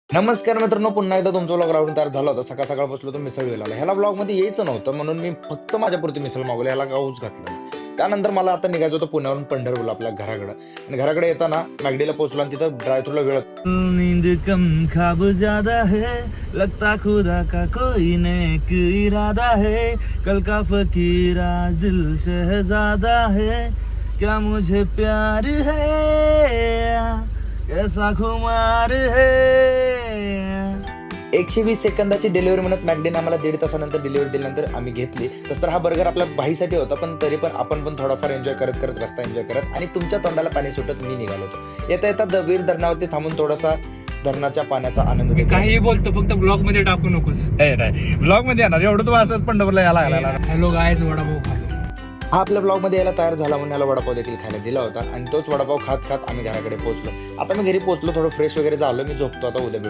नमस्कार मित्रांनो, पुन्हा एकदा तुमचा व्लॉग राहून तयार झाला होता. सकाळ सकाळ बसलो तर मिसळ वेळेला. ह्याला व्लॉगमध्ये यायचं नव्हतं म्हणून मी फक्त माझ्यापुरती मिसळ मागवली. ह्याला गाऊच घातलं. त्यानंतर मला आता निघायचं होतं पुण्यावरून पंढरपूरला आपल्या घराकडं. आणि घराकडे येताना मॅगडीला पोहोचलो आणि तिथं ड्रायथ्रूला वेळ नींद कम ख्वाब ज्यादा है लगता खुदा का कोई नेक इरादा है कल का फकीर आज दिल शहजादा है क्या मुझे प्यार है कैसा खुमार है 120 सेकंदाची डिलिव्हरी म्हणत मॅगडीने आम्हाला 1.5 तासानंतर डिलिव्हरी दिल्यानंतर आम्ही घेतली. तसं तर हा बर्गर आपल्या भाईसाठी होता, पण तरी पण आपण पण थोडाफार एन्जॉय करत करत रस्ता एन्जॉय करत आणि तुमच्या तोंडाला पाणी सुटत मी निघालो होतो. येता येता वीर धरणावरती थांबून थोडासा धरणाच्या पाण्याचा आनंद घेतला. काही बोलतो, फक्त ब्लॉग मध्ये टाकू नकोस. ब्लॉग मध्ये येणार एवढं तू असं पंढरपूरला यायला लागला. हॅलो गायज, वडापाव खातो. हा आपल्या ब्लॉगमध्ये यायला तयार झाला म्हणून याला वडापाव देखील खायला दिला होता आणि तोच वडापाव खात खात आम्ही घराकडे पोहोचलो. आता मी घरी पोहोचलो, थोडं फ्रेश वगैरे झालो, मी झोपतो, आता उद्या भेटू.